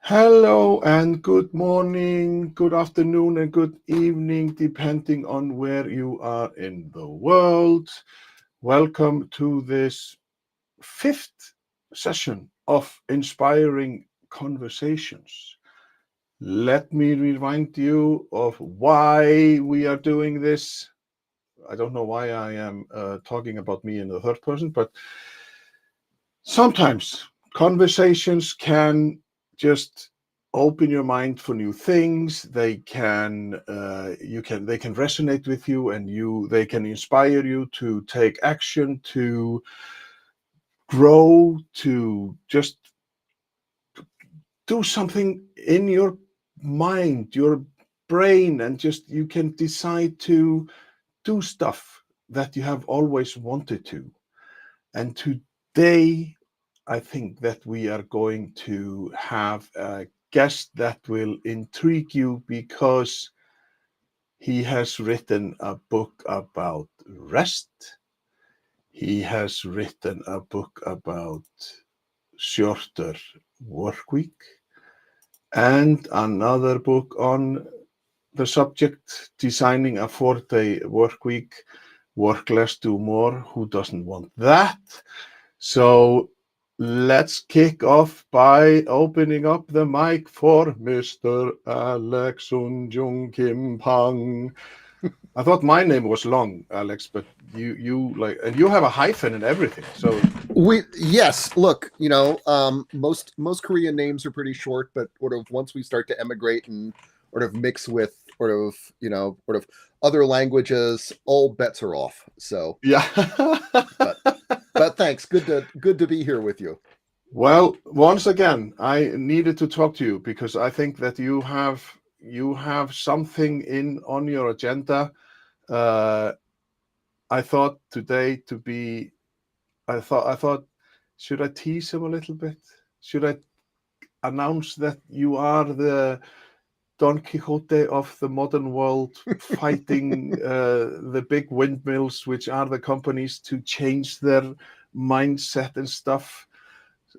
Hello and good morning, good afternoon, and good evening, depending on where you are in the world. Welcome to this fifth session of Inspiring Conversations. Let me remind you of why we are doing this. I don't know why I am talking about me in the third person, but sometimes conversations can just open your mind for new things. They can resonate with you, and they can inspire you to take action, to grow, to just do something in your mind, your brain, and just you can decide to do stuff that you have always wanted to. And today I think that we are going to have a guest that will intrigue you because he has written a book about rest. He has written a book about shorter work week and another book on the subject designing a 4-day work week, work less, do more. Who doesn't want that? So let's kick off by opening up the mic for Mr. Alex Soojung-Kim Pang. I thought my name was long, Alex, but you like, and you have a hyphen and everything. So Yes, look, most Korean names are pretty short, but sort of once we start to emigrate and sort of mix with sort of other languages, all bets are off. So, yeah. but but thanks. Good to be here with you. Well, once again, I needed to talk to you because I think that you have something in on your agenda. Uh, I thought today to be I thought, should I tease him a little bit? Should I announce that you are the Don Quixote of the modern world, fighting the big windmills, which are the companies, to change their mindset and stuff?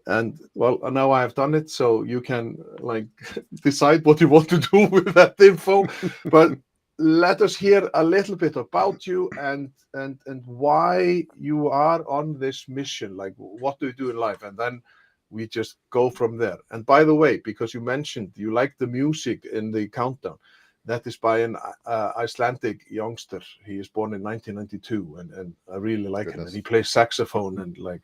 And well, now I have done it, so you can like decide what you want to do with that info. But let us hear a little bit about you and why you are on this mission. Like, what do you do in life? And then we just go from there. And by the way, because you mentioned you like the music in the countdown, that is by an Icelandic youngster. He is born in 1992, and I really like him. And Goodness. he plays saxophone, and like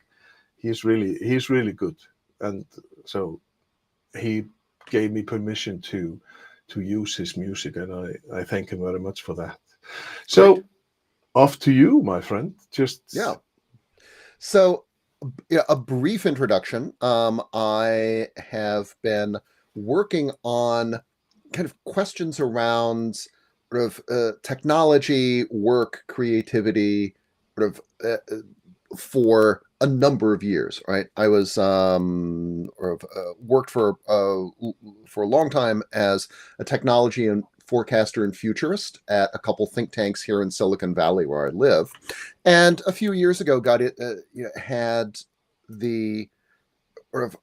he's really good. And so he gave me permission to use his music, and I thank him very much for that. Great. So off to you, my friend. Yeah. Just So, yeah, a brief introduction. I have been working on kind of questions around sort of technology, work, creativity, sort of for a number of years. Right, I was or worked for a long time as a technology and forecaster and futurist at a couple think tanks here in Silicon Valley where I live, and a few years ago got it had the sort of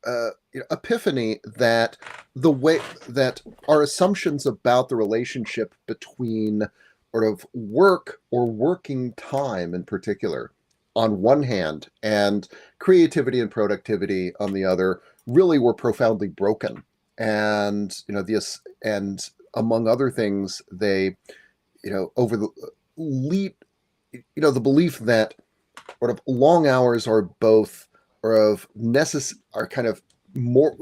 epiphany that the way that our assumptions about the relationship between sort of work or working time in particular on one hand and creativity and productivity on the other really were profoundly broken. And this, and among other things, they over the lead the belief that sort of long hours are both are kind of more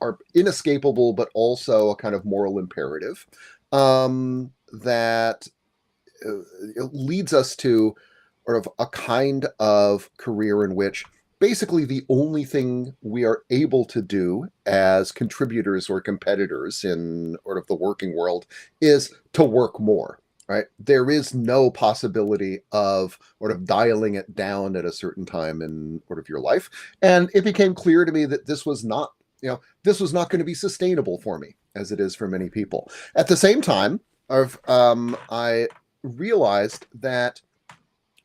are inescapable, but also a kind of moral imperative that leads us to sort of a kind of career in which basically the only thing we are able to do as contributors or competitors in sort of the working world is to work more. Right? There is no possibility of sort of dialing it down at a certain time in sort of your life. And it became clear to me that this was not going to be sustainable for me, as it is for many people. At the same time, I realized that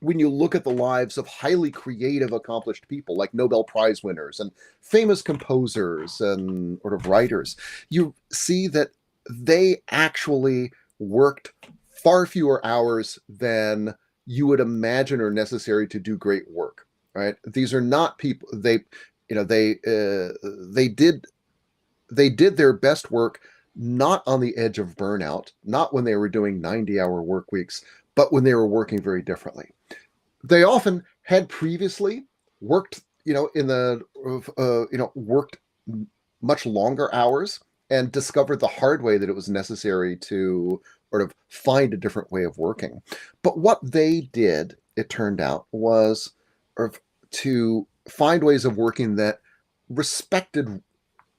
when you look at the lives of highly creative, accomplished people like Nobel Prize winners and famous composers and sort of writers, you see that they actually worked far fewer hours than you would imagine are necessary to do great work. Right? These are not people. They did their best work not on the edge of burnout, not when they were doing 90-hour work weeks, but when they were working very differently. They often had previously worked, worked much longer hours and discovered the hard way that it was necessary to sort of find a different way of working. But what they did, it turned out, was sort of to find ways of working that respected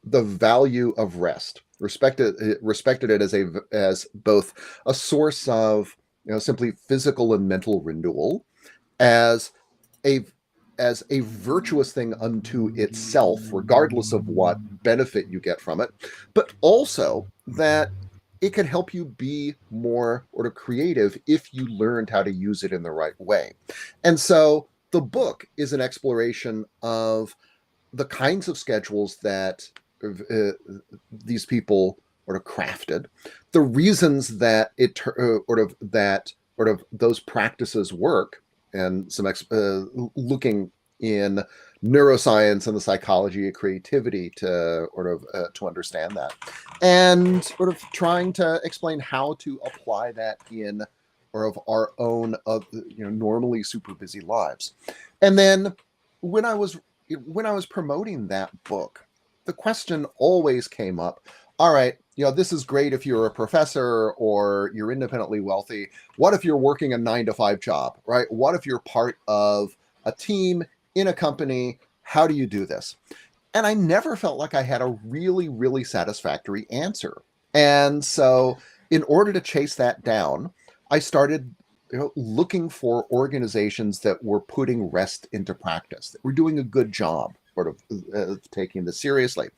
the value of rest, respected it as both a source of simply physical and mental renewal, as a virtuous thing unto itself, regardless of what benefit you get from it, but also that it can help you be more sort of creative if you learned how to use it in the right way. And so the book is an exploration of the kinds of schedules that these people sort of crafted, the reasons that those practices work, and some looking in neuroscience and the psychology of creativity to to understand that, and sort of trying to explain how to apply that in our own normally super busy lives. And then when I was promoting that book, the question always came up, all right, this is great if you're a professor or you're independently wealthy. What if you're working a 9-to-5 job, right? What if you're part of a team in a company? How do you do this? And I never felt like I had a really, really satisfactory answer. And so in order to chase that down, I started looking for organizations that were putting rest into practice, that were doing a good job taking this seriously.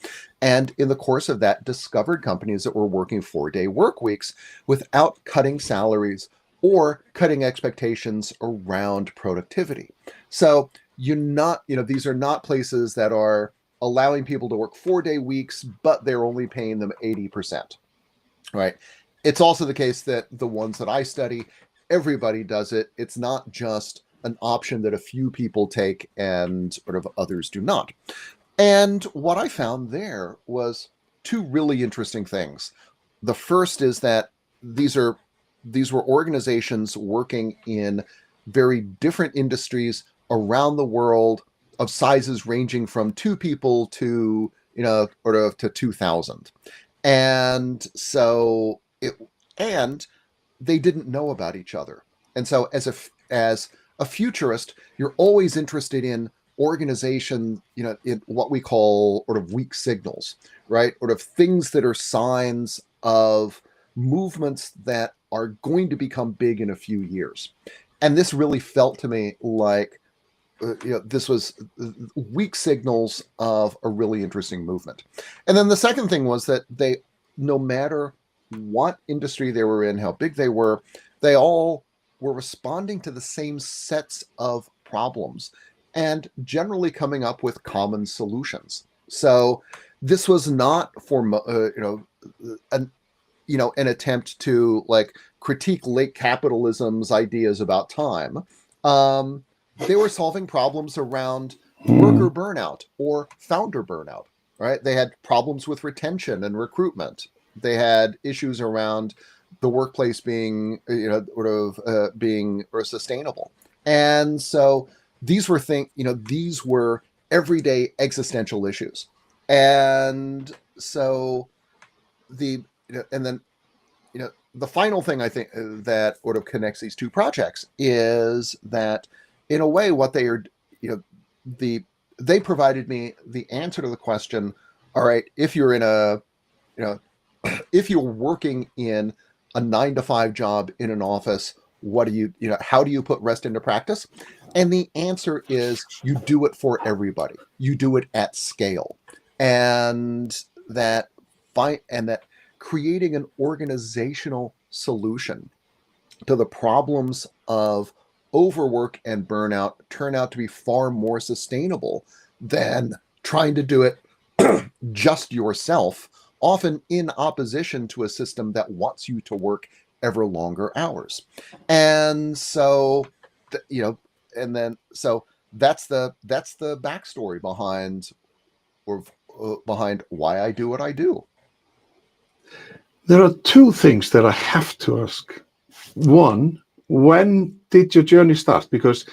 And in the course of that, discovered companies that were working 4-day work weeks without cutting salaries or cutting expectations around productivity. So these are not places that are allowing people to work 4-day weeks, but they're only paying them 80%, right? It's also the case that the ones that I study, everybody does it. It's not just an option that a few people take and others do not. And what I found there was two really interesting things. The first is that these were organizations working in very different industries around the world, of sizes ranging from 2 people to to 2,000. And so they didn't know about each other. And so as a futurist, you're always interested in organization, in what we call weak signals, right? Things that are signs of movements that are going to become big in a few years. And this really felt to me like, this was weak signals of a really interesting movement. And then the second thing was that they, no matter what industry they were in, how big they all were responding to the same sets of problems and generally coming up with common solutions. So this was not for an attempt to critique late capitalism's ideas about time. They were solving problems around worker burnout or founder burnout, right? They had problems with retention and recruitment. They had issues around the workplace being, being sustainable. And so these were everyday existential issues. And so the final thing I think that connects these two projects is that, in a way, what they are, they provided me the answer to the question, all right, if you're in if you're working in a 9-to-5 job in an office, how do you put rest into practice? And the answer is you do it for everybody. You do it at scale. And that creating an organizational solution to the problems of overwork and burnout turn out to be far more sustainable than trying to do it just yourself, often in opposition to a system that wants you to work ever longer hours. And so, you know, and then so that's the backstory behind or behind why I do what I do. There are two things that I have to ask. One, when did your journey start? Because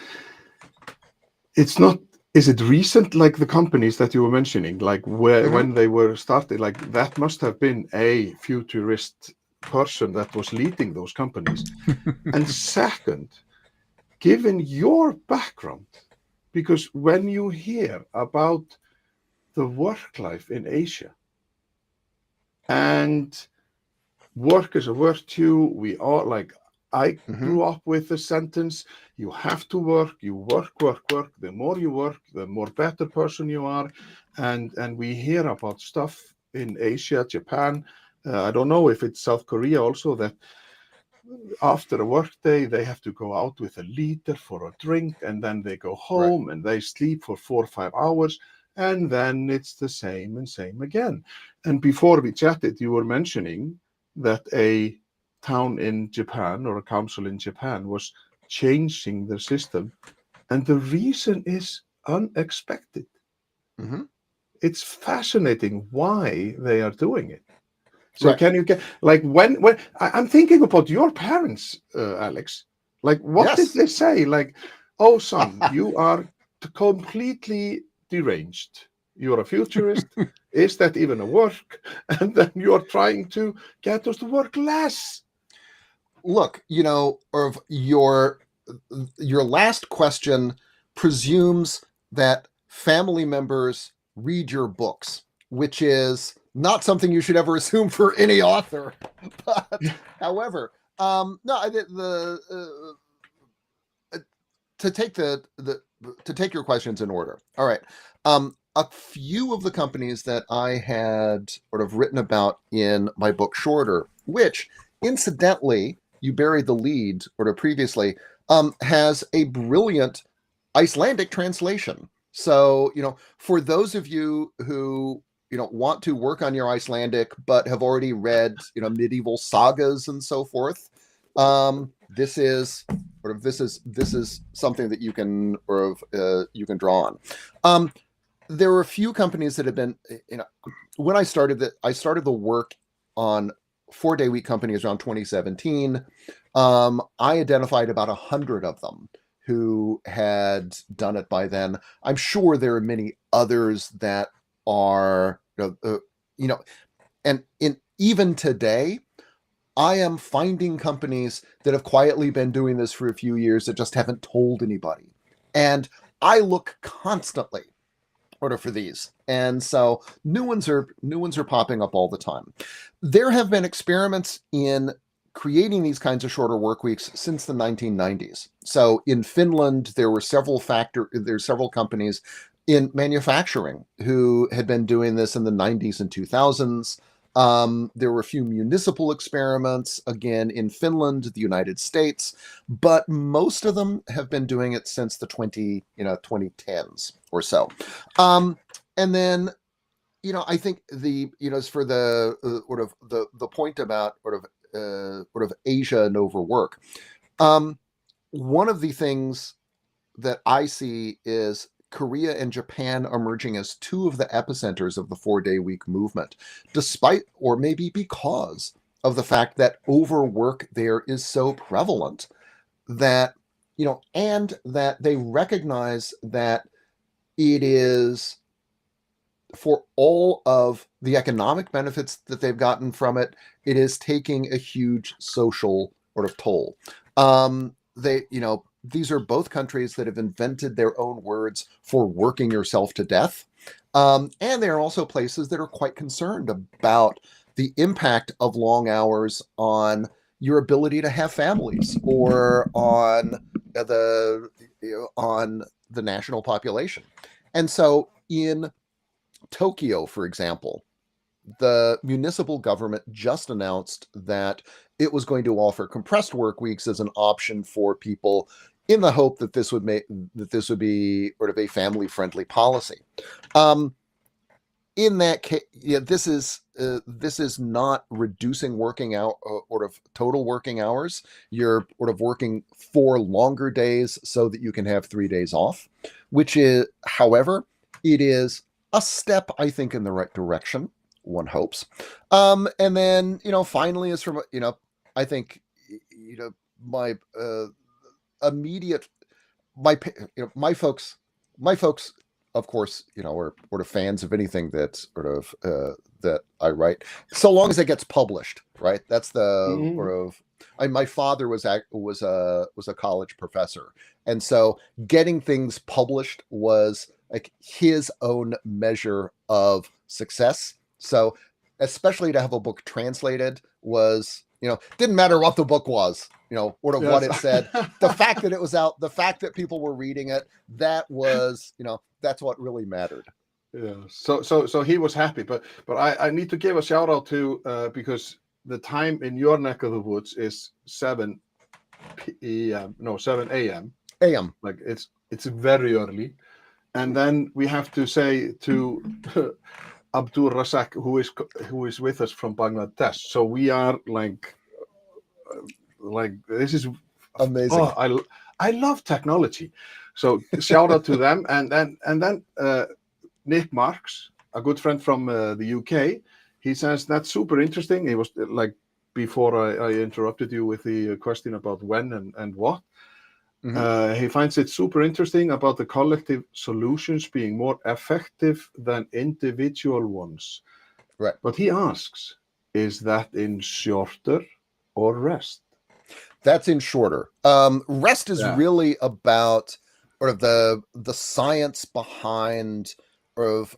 it's not, is it recent, like the companies that you were mentioning, like where Mhm. when they were started, like that must have been a futurist person that was leading those companies. And second, given your background, because when you hear about the work life in Asia and work is a virtue, we are like, I Mhm. grew up with the sentence, you have to work, you work, work, work. The more you work, the more better person you are. And we hear about stuff in Asia, Japan. I don't know if it's South Korea also, that after a work day, they have to go out with a leader for a drink, and then they go Right. home and they sleep for 4 or 5 hours, and then it's the same and same again. And before we chatted, you were mentioning that a town in Japan or a council in Japan was changing their system, and the reason is unexpected. Mhm. It's fascinating why they are doing it. So Right. can you get, like, when I'm thinking about your parents, Alex, like what did Yes. they say? Like, oh son, you are completely deranged. You're a futurist. Is that even a work? And then you're trying to get us to work less. Look, of your last question presumes that family members read your books, which is not something you should ever assume for any author. But however, no, uh, to take the to take your questions in order. All right. A few of the companies that I had sort of written about in my book Shorter, which incidentally you buried the lead sort of previously, has a brilliant Icelandic translation. So, for those of you who want to work on your Icelandic but have already read medieval sagas and so forth, this is this is something that you can you can draw on. Um, there were a few companies that have been, when I started the work on 4-day week companies around 2017. I identified about 100 of them who had done it by then. I'm sure there are many others that are, you know, and in even today, I am finding companies that have quietly been doing this for a few years that just haven't told anybody. And I look constantly order for these. And so new ones are popping up all the time. There have been experiments in creating these kinds of shorter work weeks since the 1990s. So in Finland, there's several companies in manufacturing who had been doing this in the 90s and 2000s. There were a few municipal experiments, again, in Finland, the United States, but most of them have been doing it since the 2010s or so. Um, and then, I think as for the sort of the point about sort of Asia and overwork, um, one of the things that I see is Korea and Japan emerging as two of the epicenters of the 4-day week movement, despite or maybe because of the fact that overwork there is so prevalent that, and that they recognize that it is, for all of the economic benefits that they've gotten from it, it is taking a huge social sort of toll. These are both countries that have invented their own words for working yourself to death. And they are also places that are quite concerned about the impact of long hours on your ability to have families or on the national population. And so in Tokyo, for example, the municipal government just announced that it was going to offer compressed work weeks as an option for people in the hope that this would be sort of a family friendly policy. In that case, yeah, this is not reducing working out sort of total working hours. You're sort of working 4 longer days so that you can have 3 days off, which is, however, it is a step, I think, in the right direction. One hopes. And then, finally, is from, I think, my immediate, my folks, of course, are sort of fans of anything that's sort of that I write, so long as it gets published, right? That's the Mhm. sort of. My father was a college professor, and so getting things published was like his own measure of success. So, especially to have a book translated was, didn't matter what the book was, sort of what Yes. it said. The fact that it was out, the fact that people were reading it, that was, that's what really mattered. Yeah. So he was happy, but I need to give a shout out to because the time in your neck of the woods is 7 p.m. No, 7 a.m. AM. Like it's very early, and then we have to say to Abdul Razak, who is with us from Bangladesh. So we are like this is Amazing. oh I love technology. So shout out to them, and then Nick Marks, a good friend from the UK, he says that's super interesting. He was like before I interrupted you with the question about when and what. He finds it super interesting about the collective solutions being more effective than individual ones. Right. But he asks, is that in shorter or rest? That's in shorter. Rest is really about sort of the science behind of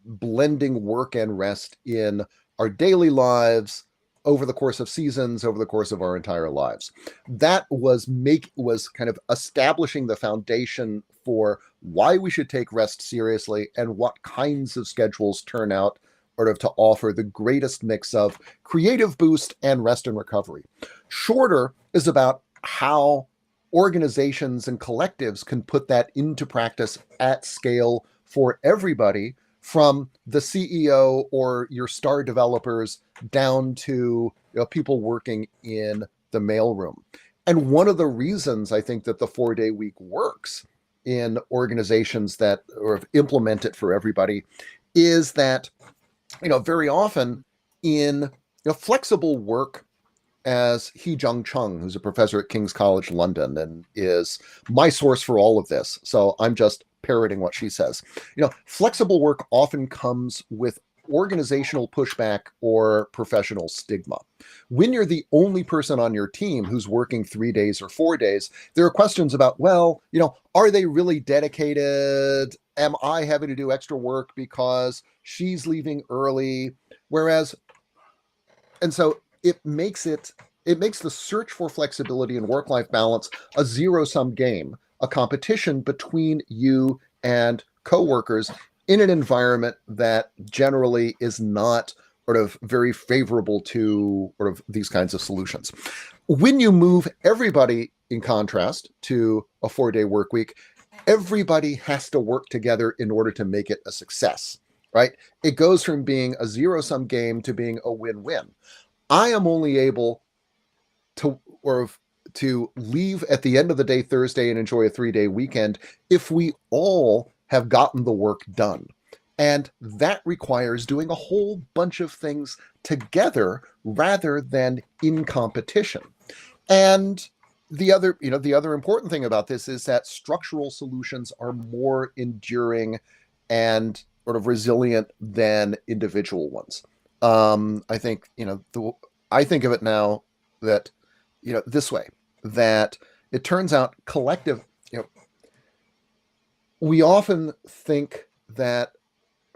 blending work and rest in our daily lives over the course of seasons, over the course of our entire lives. That was kind of establishing the foundation for why we should take rest seriously and what kinds of schedules turn out sort of to offer the greatest mix of creative boost and rest and recovery. Shorter is about how organizations and collectives can put that into practice at scale for everybody, from the CEO or your star developers down to people working in the mailroom. And one of the reasons I think that the 4-day week works in organizations that or implement it for everybody is that very often in flexible work, as Hee Jung Chung, who's a professor at King's College London and is my source for all of this, so I'm just parroting what she says. Flexible work often comes with organizational pushback or professional stigma. When you're the only person on your team who's working 3 days or 4 days, there are questions about, well, are they really dedicated? Am I having to do extra work because she's leaving early? And so it makes the search for flexibility and work-life balance a zero-sum game, a competition between you and coworkers in an environment that generally is not sort of very favorable to sort of these kinds of solutions. When you move everybody, in contrast to a 4-day work week, everybody has to work together in order to make it a success, right? It goes from being a zero-sum game to being a win-win. I am only able to leave at the end of the day Thursday and enjoy a 3-day weekend if we all have gotten the work done. And that requires doing a whole bunch of things together rather than in competition. And the other important thing about this is that structural solutions are more enduring and sort of resilient than individual ones. I think, I think of it now that, this way, that it turns out collective, we often think that,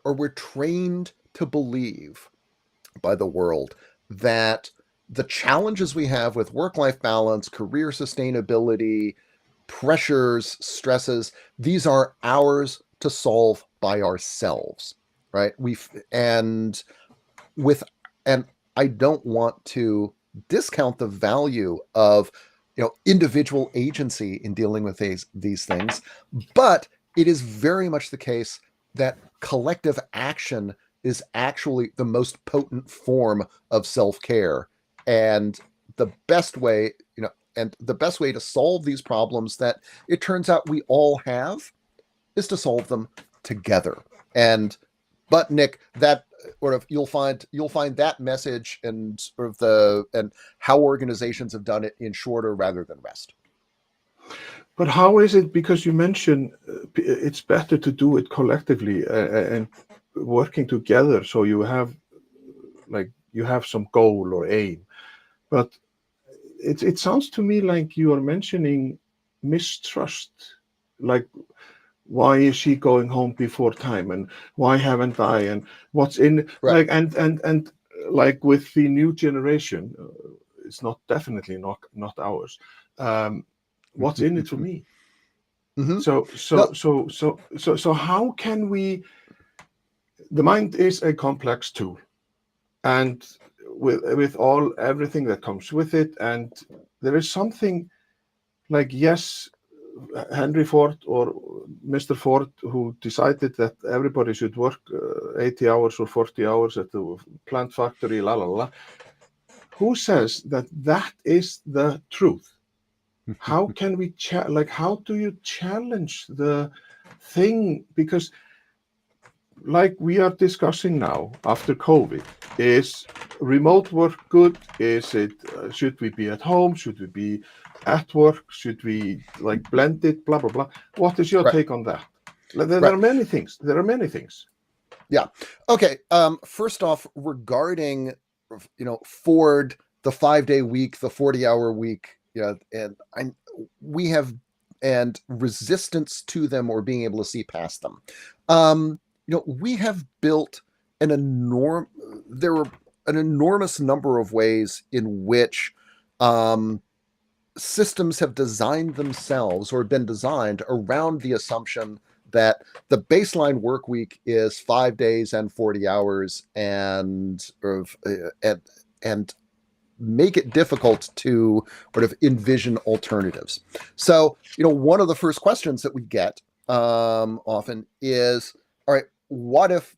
or we're trained to believe by the world that the challenges we have with work-life balance, career sustainability, pressures, stresses, these are ours to solve by ourselves, right? And I don't want to discount the value of individual agency in dealing with these things, but it is very much the case that collective action is actually the most potent form of self-care, and the best way, to solve these problems that it turns out we all have is to solve them together. But Nick, that sort of you'll find that message and sort of and how organizations have done it in shorter rather than rest. But how is it? Because you mentioned it's better to do it collectively and working together, so you have some goal or aim. But it sounds to me like you are mentioning mistrust, like why is she going home before time, and why haven't I, and what's in Right. like and like with the new generation, it's definitely not ours. What's in it for me? Mm-hmm. So how can we? The mind is a complex tool, and with everything that comes with it, and there is something like, yes, Henry Ford or Mr. Ford, who decided that everybody should work 80 hours or 40 hours at the plant factory, la la la. Who says that that is the truth? How can we how do you challenge the thing? Because like we are discussing now after COVID, is remote work good? Is it, should we be at home? Should we be at work? Should we blend it? Blah, blah, blah. What is your Right. take on that? There Right. are many things. Yeah. Okay. First off, regarding, Ford, the 5-day week, the 40-hour week, we have, and resistance to them or being able to see past them. We have built there are an enormous number of ways in which systems have designed themselves or been designed around the assumption that the baseline work week is 5 days and 40 hours, and make it difficult to sort of envision alternatives. So, one of the first questions that we get often is, all right, what if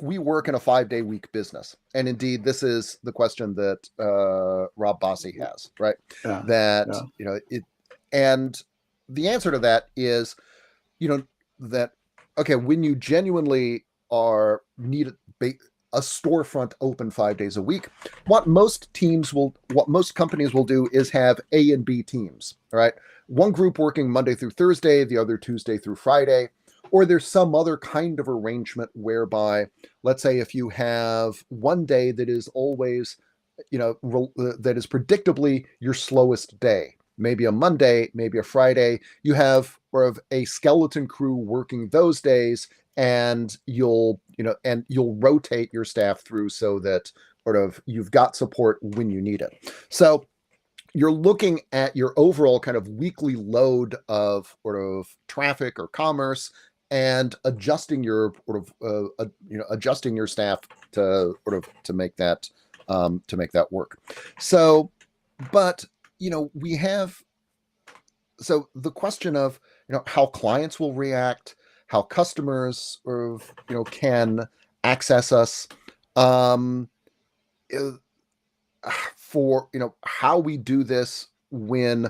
we work in a 5-day week business? And indeed, this is the question that Rob Bossi has, right? And the answer to that is, that, okay, when you genuinely need a storefront open 5 days a week, what most companies will do is have A and B teams, right? One group working Monday through Thursday, the other Tuesday through Friday, or there's some other kind of arrangement whereby, let's say, if you have one day that is always, that is predictably your slowest day, maybe a Monday, maybe a Friday, you have sort of a skeleton crew working those days, and you'll rotate your staff through so that sort of you've got support when you need it. So you're looking at your overall kind of weekly load of sort of traffic or commerce, and adjusting your sort of adjusting your staff to make that work. So, but we have, so the question of how clients will react, how customers sort of can access us, for how we do this when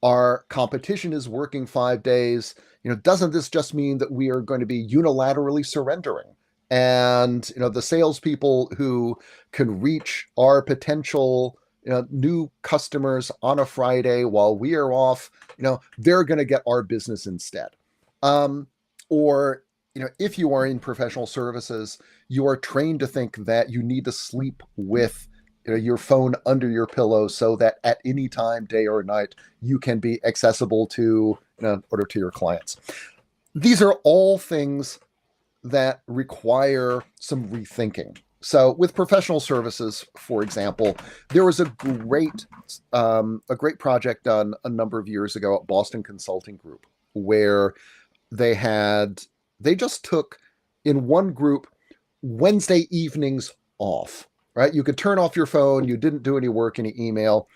our competition is working 5 days. Doesn't this just mean that we are going to be unilaterally surrendering? And the salespeople who can reach our potential new customers on a Friday while we are off, they're going to get our business instead. Or if you are in professional services, you are trained to think that you need to sleep with your phone under your pillow so that at any time, day or night, you can be accessible to to your clients. These are all things that require some rethinking. So with professional services, for example, there was a great project done a number of years ago at Boston Consulting Group, where they just took, in one group, Wednesday evenings off, right? You could turn off your phone. You didn't do any work, any email.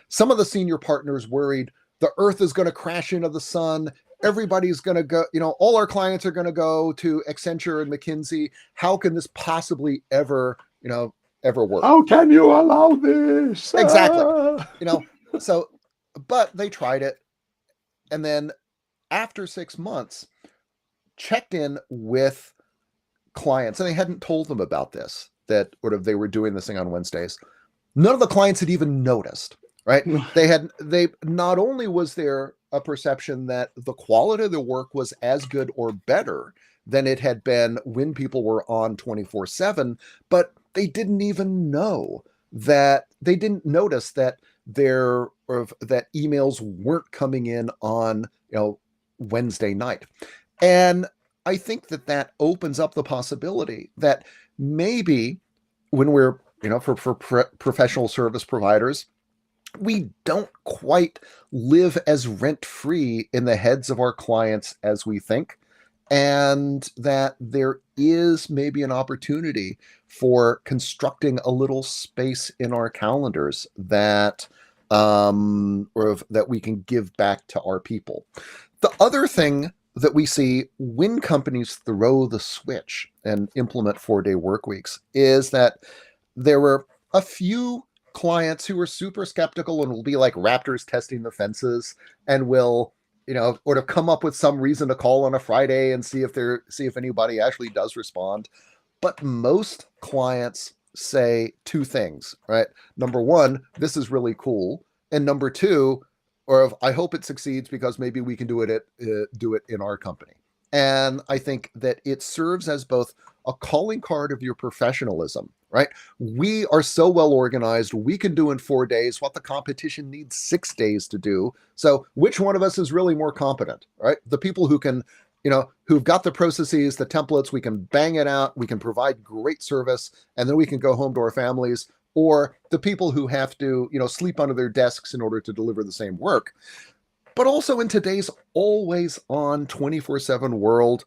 some of the senior partners worried the earth is going to crash into the sun. Everybody's going to go, all our clients are going to go to Accenture and McKinsey. How can this possibly ever work? How can you allow this? Exactly. So, but they tried it. And then after 6 months, checked in with clients, and they hadn't told them about this, that they were doing this thing on Wednesdays. None of the clients had even noticed, right? They not only was there a perception that the quality of the work was as good or better than it had been when people were on 24/7, but they didn't even know that, they didn't notice that that emails weren't coming in on Wednesday night. And I think that opens up the possibility that maybe when we're for professional service providers, we don't quite live as rent-free in the heads of our clients as we think, and that there is maybe an opportunity for constructing a little space in our calendars that that we can give back to our people. The other thing that we see when companies throw the switch and implement 4-day work weeks is that there were a few clients who were super skeptical and will be like raptors testing the fences, and will come up with some reason to call on a Friday and see if anybody actually does respond. But most clients say two things, right? Number one, this is really cool, and number two, I hope it succeeds because maybe we can do it in our company. And I think that it serves as both a calling card of your professionalism, right? We are so well organized, we can do in 4 days what the competition needs 6 days to do. So which one of us is really more competent, right? The people who can, who've got the processes, the templates, we can bang it out, we can provide great service, and then we can go home to our families, or the people who have to, sleep under their desks in order to deliver the same work. But also in today's always on 24/7 world,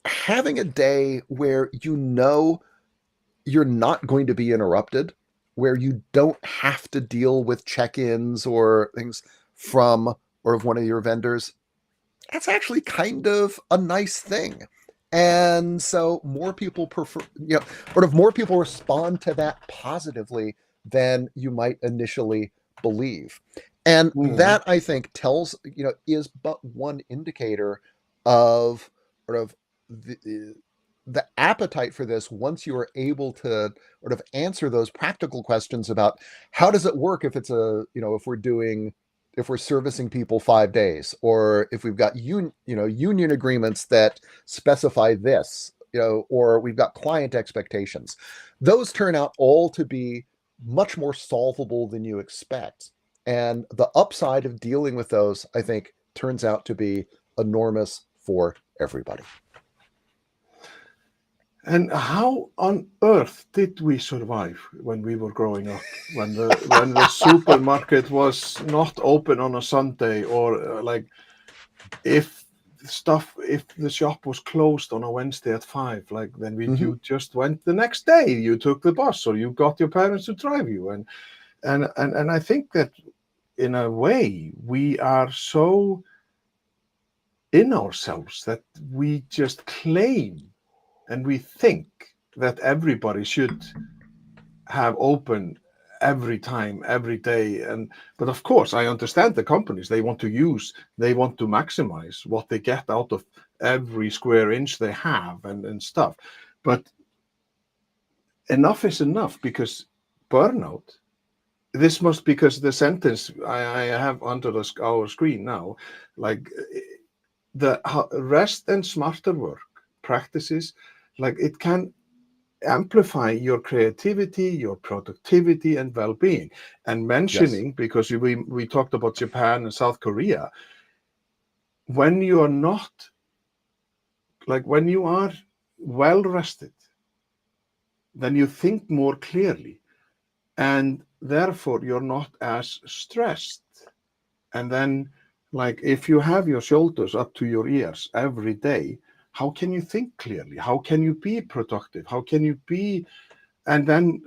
having a day where you're not going to be interrupted, where you don't have to deal with check-ins or things from or of one of your vendors, that's actually kind of a nice thing. And so more people prefer, more people respond to that positively than you might initially believe. And that, I think, tells, is but one indicator of the appetite for this once you are able to answer those practical questions about how does it work if it's if we're servicing people 5 days, or if we've got union agreements that specify this, or we've got client expectations. Those turn out all to be much more solvable than you expect. And the upside of dealing with those, I think, turns out to be enormous for everybody. And how on earth did we survive when we were growing up? When the supermarket was not open on a Sunday, or if the shop was closed on a Wednesday at 5, then you just went the next day. You took the bus, or you got your parents to drive you, and I think that in a way we are so in ourselves that we just claim. And we think that everybody should have open every time, every day. But of course, I understand the companies. They want to maximize what they get out of every square inch they have and stuff. But enough is enough, because burnout, because the sentence I have under our screen now, the rest and smarter work practices, it can amplify your creativity, your productivity, and well-being. And mentioning, because we talked about Japan and South Korea, when you are not, when you are well rested, then you think more clearly, and therefore you're not as stressed. And then, if you have your shoulders up to your ears every day, how can you think clearly? How can you be productive? How can you be? And then,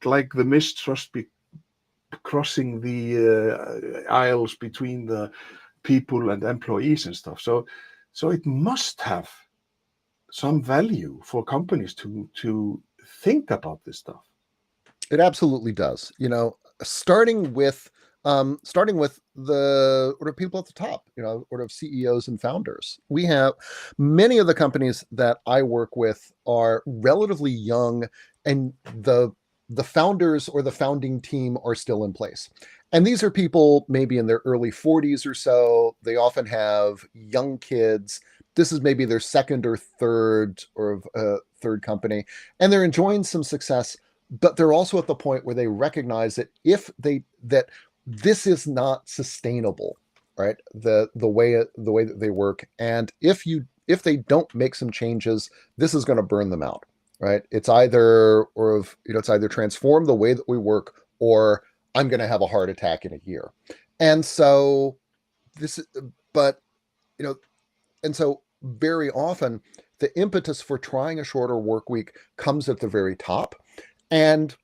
the mistrust crossing the aisles between the people and employees and stuff. So it must have some value for companies to think about this stuff. It absolutely does. Starting with the sort of people at the top, sort of CEOs and founders. We have many of the companies that I work with are relatively young, and the founders or the founding team are still in place. And these are people maybe in their early 40s or so. They often have young kids. This is maybe their second or third company, and they're enjoying some success. But they're also at the point where they recognize that that this is not sustainable, right? The way that they work, and if they don't make some changes, this is going to burn them out, right? It's either transform the way that we work, or I'm going to have a heart attack in a year. And so but and so very often the impetus for trying a shorter work week comes at the very top. And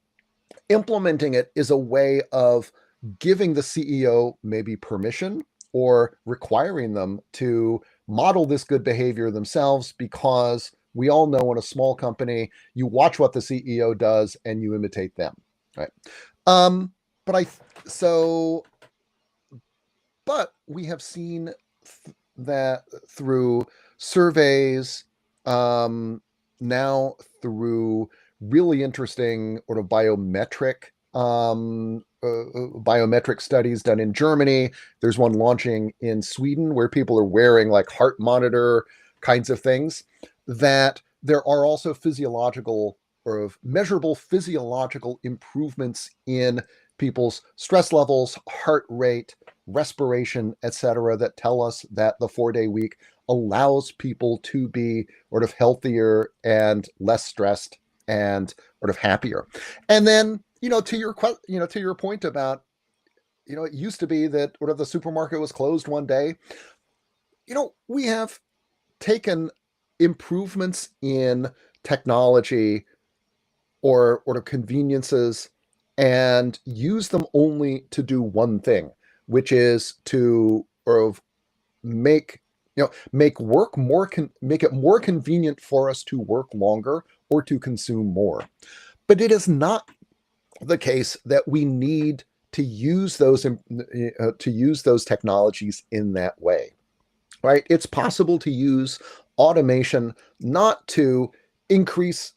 implementing it is a way of giving the CEO maybe permission or requiring them to model this good behavior themselves, because we all know in a small company, you watch what the CEO does and you imitate them, right? But we have seen that through surveys, now through really interesting sort of biometric studies done in Germany. There's one launching in Sweden where people are wearing like heart monitor kinds of things, that there are also physiological or measurable physiological improvements in people's stress levels, heart rate, respiration, etc., that tell us that the 4-day week allows people to be sort of healthier and less stressed and sort of happier. And then, to your point about, it used to be that the supermarket was closed one day. We have taken improvements in technology or conveniences and use them only to do one thing, which is to make it more convenient for us to work longer or to consume more. But it is not the case that we need to use those technologies in that way, right? It's possible to use automation not to increase,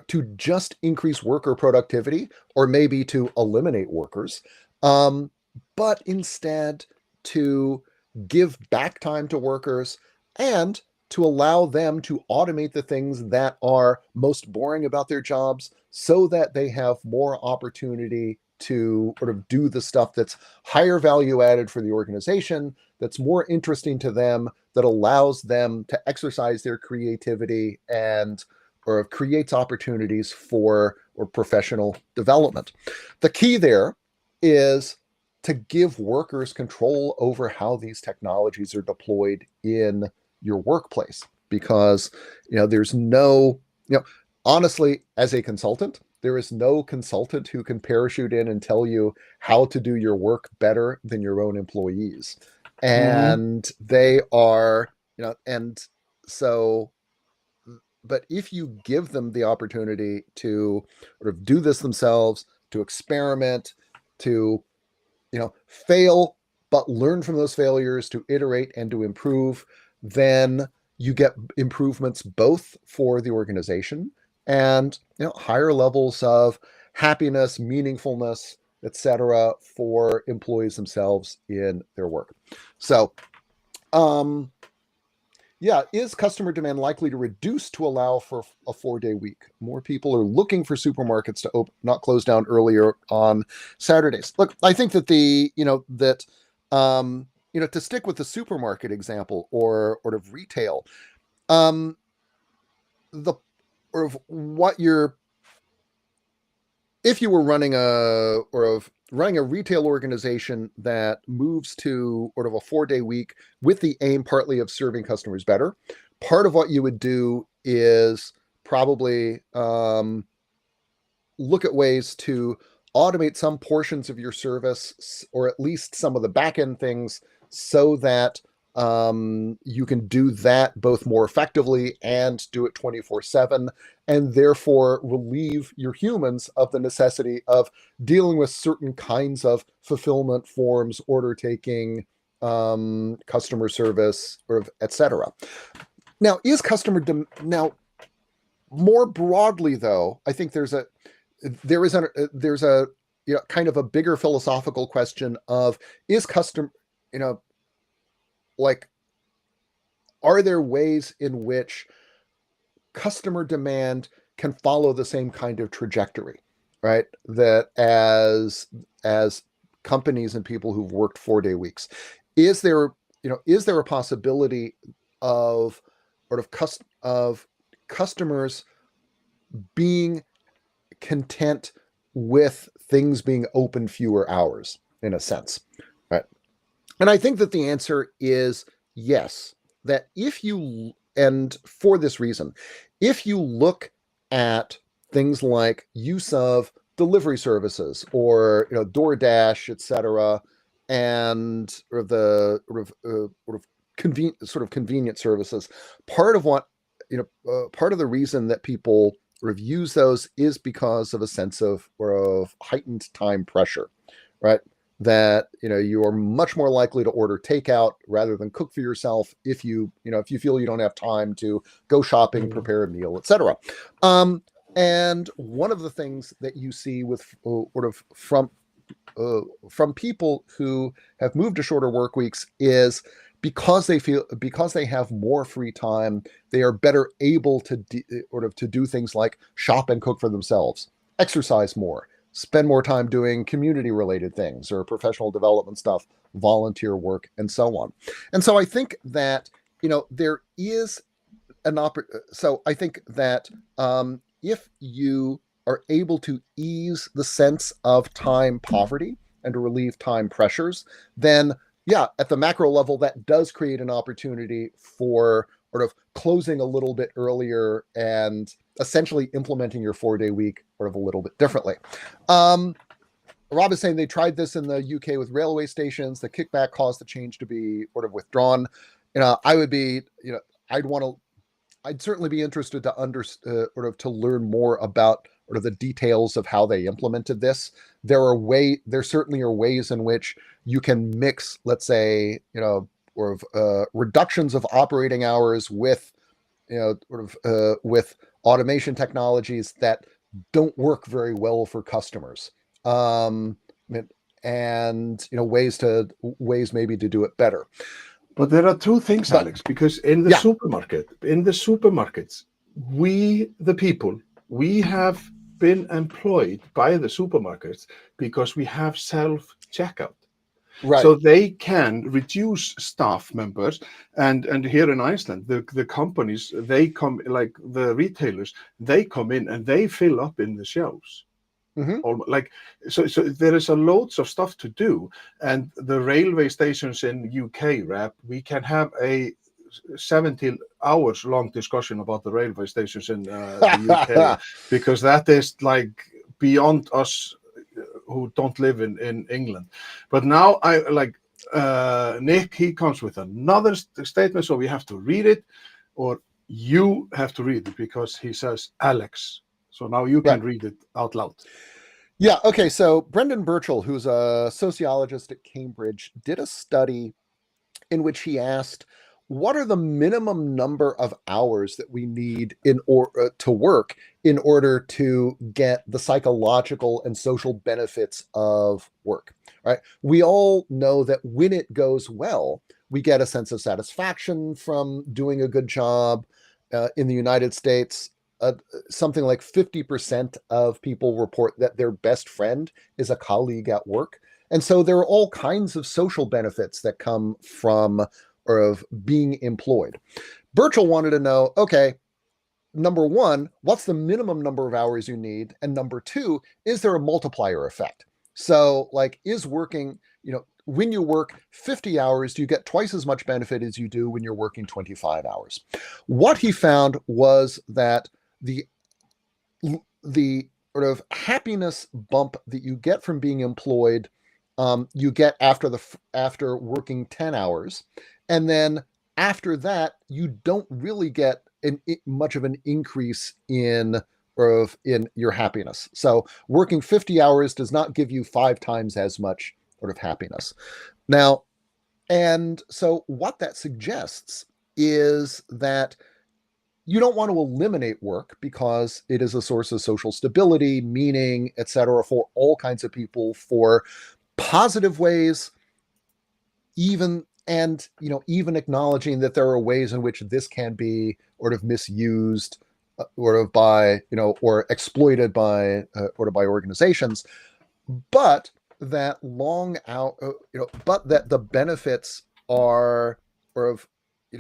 to just increase worker productivity or maybe to eliminate workers, but instead to give back time to workers and to allow them to automate the things that are most boring about their jobs, so that they have more opportunity to sort of do the stuff that's higher value added for the organization, that's more interesting to them, that allows them to exercise their creativity and or creates opportunities for professional development. The key there is to give workers control over how these technologies are deployed in your workplace, because there's no, honestly, as a consultant, there is no consultant who can parachute in and tell you how to do your work better than your own employees. And they are, and so, but if you give them the opportunity to sort of do this themselves, to experiment, to fail, but learn from those failures, to iterate and to improve, then you get improvements both for the organization and higher levels of happiness, meaningfulness, etc., for employees themselves in their work. So, is customer demand likely to reduce to allow for a 4-day week? More people are looking for supermarkets to not close down earlier on Saturdays. Look, I think that to stick with the supermarket example or of retail, if you were running a retail organization that moves to sort of a 4-day week with the aim partly of serving customers better, part of what you would do is probably look at ways to automate some portions of your service, or at least some of the back-end things, so that you can do that both more effectively and do it 24/7, and therefore relieve your humans of the necessity of dealing with certain kinds of fulfillment forms, order taking, customer service, or etc. Now, now more broadly, though, I think there's a kind of a bigger philosophical question of, is custom, like, are there ways in which customer demand can follow the same kind of trajectory, right? That as companies and people who've worked 4-day weeks, is there a possibility of of customers being content with things being open fewer hours, in a sense, right? And I think that the answer is yes. That and for this reason, if you look at things like use of delivery services, or DoorDash, etc., and the convenient services, part of the reason that people use those is because of a sense of heightened time pressure, right? That you are much more likely to order takeout rather than cook for yourself if you feel you don't have time to go shopping, prepare a meal, etc. And one of the things that you see with from people who have moved to shorter work weeks is, because they have more free time, they are better able to do things like shop and cook for themselves, exercise more, spend more time doing community related things or professional development stuff, volunteer work, and so on. And so I think that there is so I think that if you are able to ease the sense of time poverty and to relieve time pressures, then yeah, at the macro level, that does create an opportunity for closing a little bit earlier and essentially implementing your 4-day week a little bit differently. Rob is saying they tried this in the UK with railway stations. The kickback caused the change to be withdrawn. I would be, I'd certainly be interested to to learn more about the details of how they implemented this. There certainly are ways in which you can mix, let's say, reductions of operating hours with, with automation technologies that don't work very well for customers. And ways maybe to do it better. But there are two things, Alex, because in the supermarkets, we, the people, we have been employed by the supermarkets because we have self-checkout. Right. So they can reduce staff members, and here in Iceland, the companies, they come, like the retailers, they come in and they fill up in the shelves. So there is a loads of stuff to do, and the railway stations in UK, we can have a 17 hours long discussion about the railway stations in the UK, because that is like beyond us who don't live in England. But now Nick, he comes with another statement, so we have to read it, or you have to read it, because he says Alex. So now you can read it out loud. Yeah, okay, so Brendan Burchell, who's a sociologist at Cambridge, did a study in which he asked, what are the minimum number of hours that we need to work in order to get the psychological and social benefits of work, right? We all know that when it goes well, we get a sense of satisfaction from doing a good job. In the United States, something like 50% of people report that their best friend is a colleague at work. And so there are all kinds of social benefits that come from of being employed. Burchell wanted to know, okay, number one, what's the minimum number of hours you need? And number two, is there a multiplier effect? So like, is working, when you work 50 hours, do you get twice as much benefit as you do when you're working 25 hours? What he found was that the sort of happiness bump that you get from being employed, you get after working 10 hours, and then after that you don't really get much of an increase in your happiness. So working 50 hours does not give you 5 times as much sort of happiness. Now, and so what that suggests is that you don't want to eliminate work because it is a source of social stability, meaning, etc., for all kinds of people, for positive ways, even even acknowledging that there are ways in which this can be sort of misused by or exploited by organizations, but that long out but that the benefits are sort of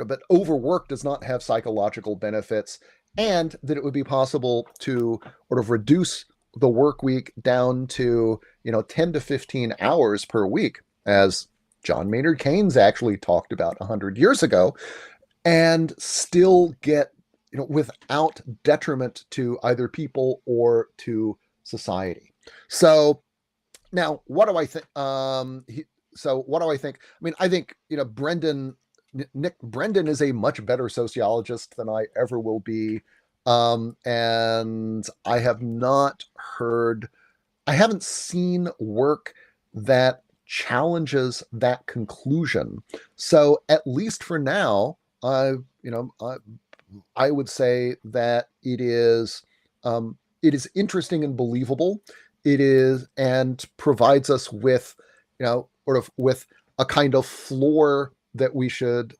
but overwork does not have psychological benefits, and that it would be possible to sort of reduce the work week down to 10 to 15 hours per week, as John Maynard Keynes actually talked about 100 years ago, and still get without detriment to either people or to society. So now, what do I think? What do I think? I mean, I think Nick Brendan is a much better sociologist than I ever will be, and I haven't seen work that challenges that conclusion. So at least for now, I would say that it is interesting and believable. It is, and provides us with, with a kind of floor that we should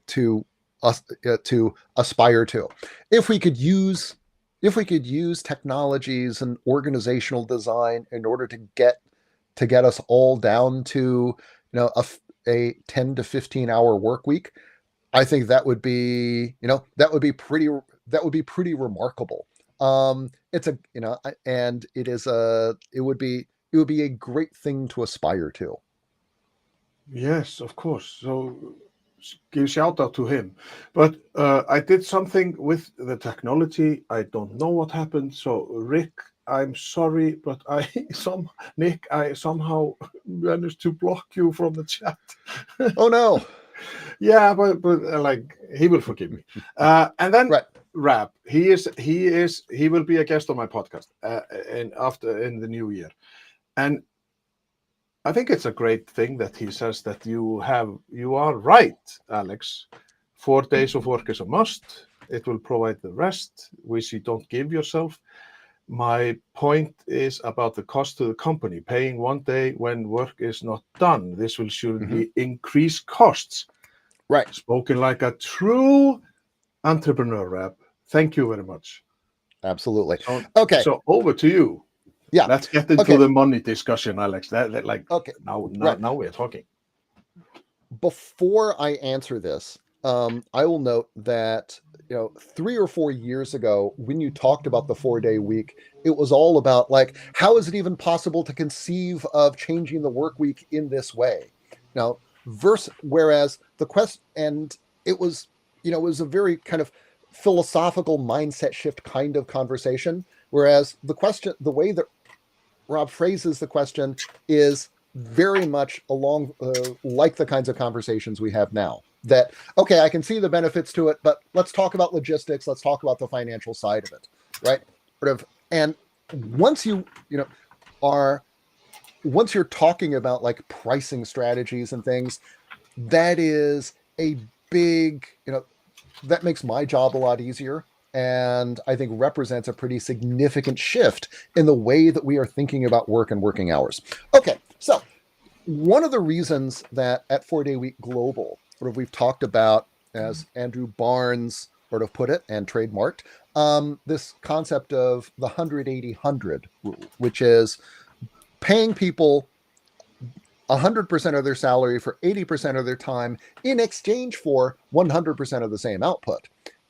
to aspire to. If we could use technologies and organizational design in order to get us all down to a 10 to 15 hour work week, I think that would be pretty remarkable. It's it would be a great thing to aspire to. Yes, of course. So give shout out to him. But I did something with the technology. I don't know what happened. So Rick, I'm sorry, but Nick, I somehow managed to block you from the chat. Oh no. Yeah, but like, he will forgive me. And then right. Rab, he will be a guest on my podcast in the new year. And I think it's a great thing that he says that you are right, Alex. 4 days of work is a must. It will provide the rest, which you don't give yourself. My point is about the cost to the company, paying 1 day when work is not done. This will surely increase costs. Right. Spoken like a true entrepreneur, Rab. Thank you very much. Absolutely. So, okay. So over to you. Yeah. Let's get into the money discussion, Alex. Okay. Now we're talking. Before I answer this, I will note that 3 or 4 years ago, when you talked about the 4-day week, it was all about like, how is it even possible to conceive of changing the work week in this way? Now, whereas the quest, and it was it was a very kind of philosophical mindset shift kind of conversation. Whereas the way that Rob phrases the question is very much along like the kinds of conversations we have now. That, okay, I can see the benefits to it, but let's talk about logistics. Let's talk about the financial side of it, right? And once once you're talking about like pricing strategies and things, that is a big, that makes my job a lot easier. And I think represents a pretty significant shift in the way that we are thinking about work and working hours. Okay, so one of the reasons that at 4-Day Week Global, we've talked about, as Andrew Barnes sort of put it and trademarked, this concept of the 100-80-100 rule, which is paying people 100% of their salary for 80% of their time in exchange for 100% of the same output,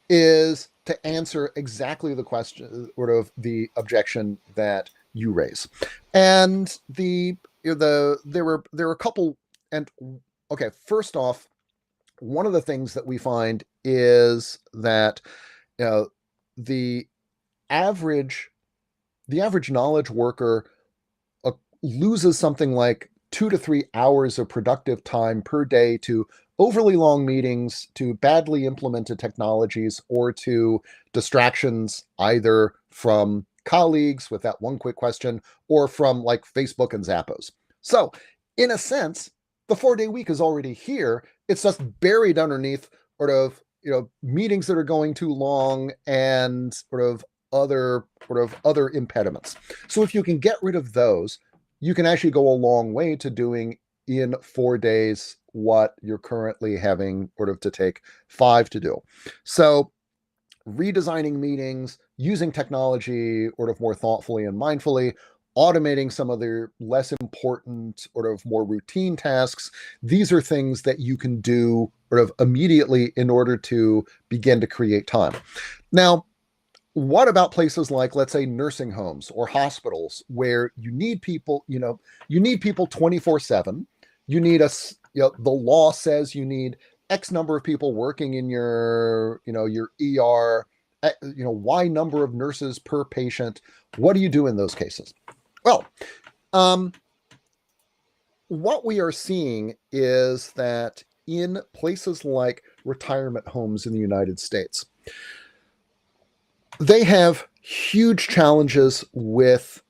is to answer exactly the question, the objection that you raise. And there were a couple. And okay, first off, one of the things that we find is that the average the average knowledge worker loses something like 2 to 3 hours of productive time per day to overly long meetings, to badly implemented technologies, or to distractions either from colleagues with that one quick question or from like Facebook and Zappos. So, in a sense, the 4-day week is already here. It's just buried underneath sort of, meetings that are going too long and other impediments. So if you can get rid of those, you can actually go a long way to doing in 4 days what you're currently having to take 5 to do. So redesigning meetings, using technology more thoughtfully and mindfully, automating some of the less important more routine tasks. These are things that you can do immediately in order to begin to create time. Now, what about places like, let's say, nursing homes or hospitals where you need people, you need people 24/7. You need the law says you need X number of people working in your ER, Y number of nurses per patient. What do you do in those cases? Well, what we are seeing is that in places like retirement homes in the United States, they have huge challenges with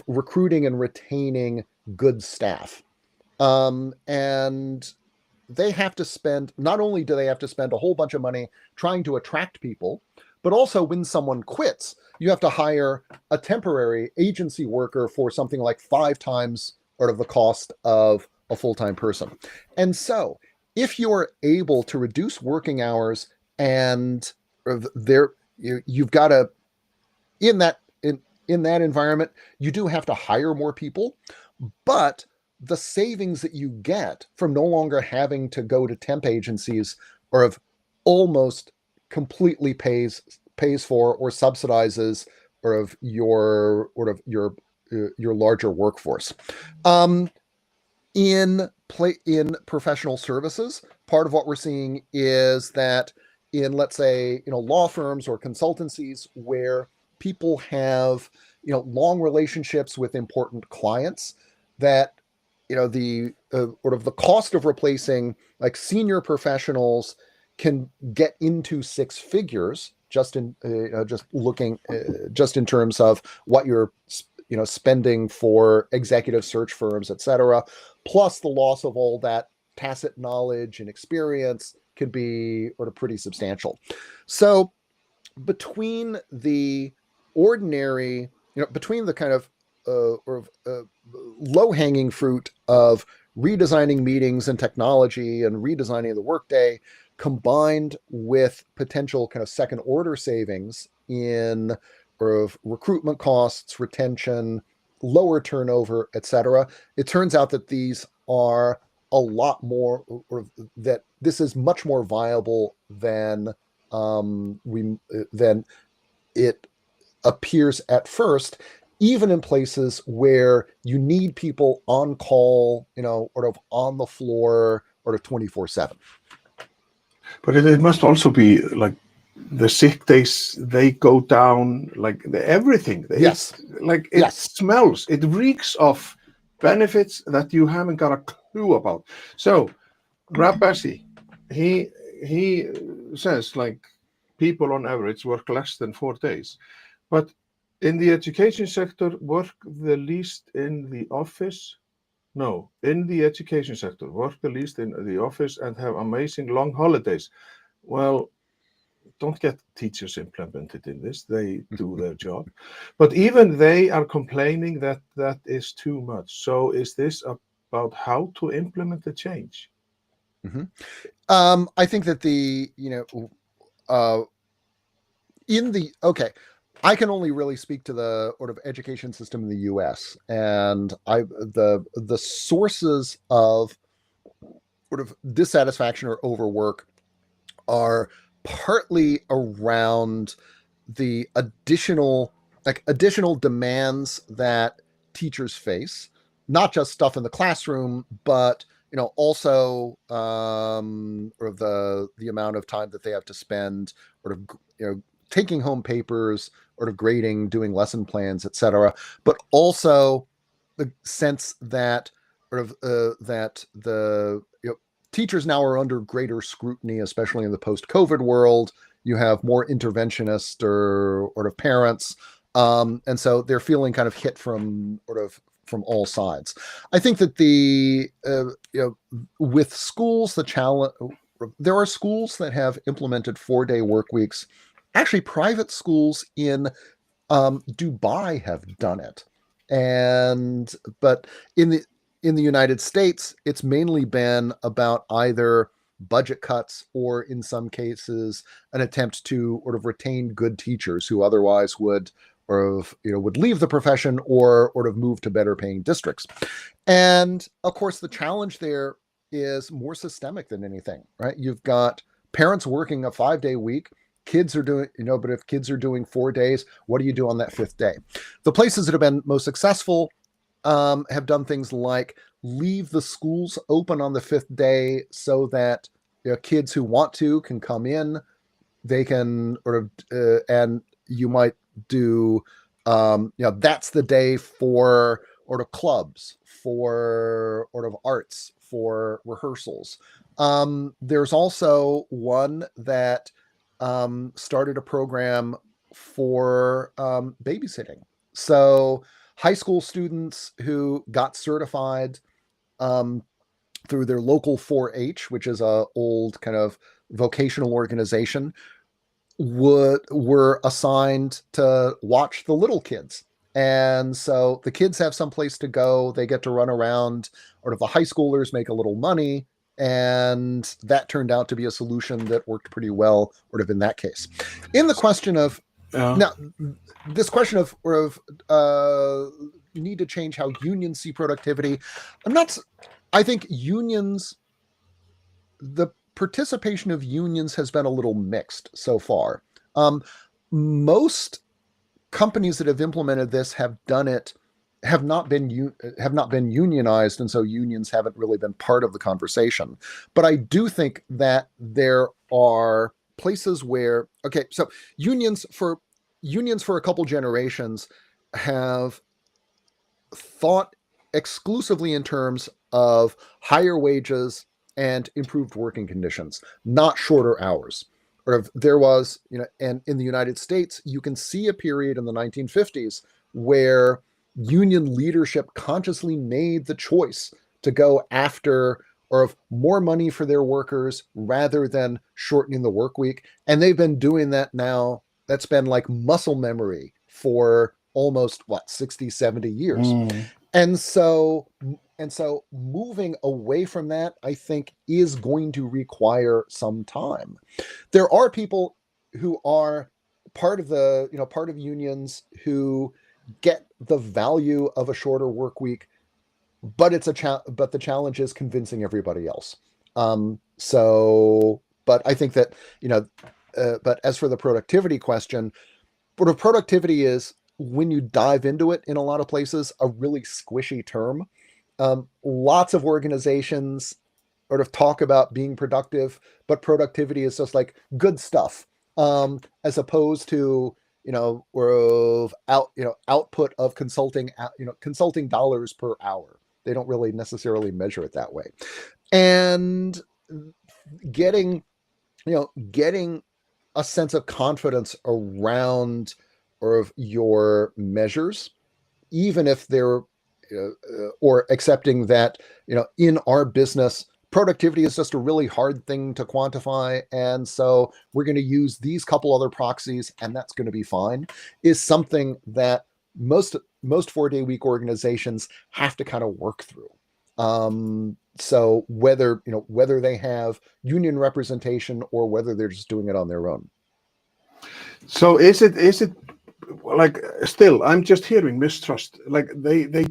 recruiting and retaining good staff. And they have to spend, not only do they have to spend a whole bunch of money trying to attract people, but also when someone quits, you have to hire a temporary agency worker for something like 5 times the cost of a full-time person. And so if you're able to reduce working hours and you've got to, in that environment, you do have to hire more people, but the savings that you get from no longer having to go to temp agencies almost completely pays for or subsidizes your larger workforce. In professional services, part of what we're seeing is that in, let's say, law firms or consultancies where people have, long relationships with important clients, that, the cost of replacing like senior professionals can get into 6 figures just in terms of what you're spending for executive search firms, etc. Plus the loss of all that tacit knowledge and experience can be pretty substantial. So between the ordinary, between the kind of low-hanging fruit of redesigning meetings and technology and redesigning the workday, combined with potential kind of second-order savings in recruitment costs, retention, lower turnover, etc., it turns out that these are a lot more, that this is much more viable than it appears at first, even in places where you need people on call, on the floor, 24/7. But it must also be like the sick days, they go down, like everything. Yes. It smells, it reeks of benefits that you haven't got a clue about. So Rob Bessie, he says like people on average work less than 4 days, but in the education sector work the least in the office. No, in the education sector work the least in the office and have amazing long holidays. Well, don't get teachers implemented in this. They do their job. But even they are complaining that that is too much. So is this about how to implement the change? Mm-hmm. I think that I can only really speak to the education system in the U.S. and the sources of dissatisfaction or overwork are partly around the additional demands that teachers face, not just stuff in the classroom, but also the amount of time that they have to spend taking home papers, sort of grading, doing lesson plans, etc., but also the sense that that the teachers now are under greater scrutiny, especially in the post-COVID world. You have more interventionists or parents, and so they're feeling kind of hit from all sides. I think that with schools, the challenge, there are schools that have implemented 4-day work weeks. Actually, private schools in Dubai have done it, but in the United States, it's mainly been about either budget cuts or, in some cases, an attempt to sort of retain good teachers who otherwise would would leave the profession or move to better paying districts. And of course, the challenge there is more systemic than anything, right? You've got parents working a 5-day week. Kids are doing, but if kids are doing 4 days, what do you do on that 5th day? The places that have been most successful have done things like leave the schools open on the 5th day so that kids who want to can come in. They can and you might do, that's the day for clubs, for arts, for rehearsals. There's also one that started a program for babysitting. So high school students who got certified through their local 4-H, which is a old kind of vocational organization, were assigned to watch the little kids. And so the kids have some place to go. They get to run around, the high schoolers make a little money. And that turned out to be a solution that worked pretty well, in that case. In the question of now, this question of need to change how unions see productivity, I think the participation of unions has been a little mixed so far. Most companies that have implemented this have not been unionized, and so unions haven't really been part of the conversation. But I do think that there are places where so unions for a couple generations have thought exclusively in terms of higher wages and improved working conditions, not shorter hours. There was, and in the United States, you can see a period in the 1950s where union leadership consciously made the choice to go after more money for their workers rather than shortening the work week. And they've been doing that now. That's been like muscle memory for almost 60, 70 years. And so moving away from that, I think, is going to require some time. There are people who are part of unions who get the value of a shorter work week, but but the challenge is convincing everybody else. But I think that, but as for the productivity question, productivity is, when you dive into it in a lot of places, a really squishy term. Lots of organizations talk about being productive, but productivity is just like good stuff, as opposed to output of consulting dollars per hour. They don't really necessarily measure it that way. And getting a sense of confidence around your measures, even if they're or accepting that in our business, productivity is just a really hard thing to quantify, and so we're going to use these couple other proxies and that's going to be fine, is something that most 4-day week organizations have to kind of work through. So whether they have union representation or whether they're just doing it on their own. So is it like, still I'm just hearing mistrust, like the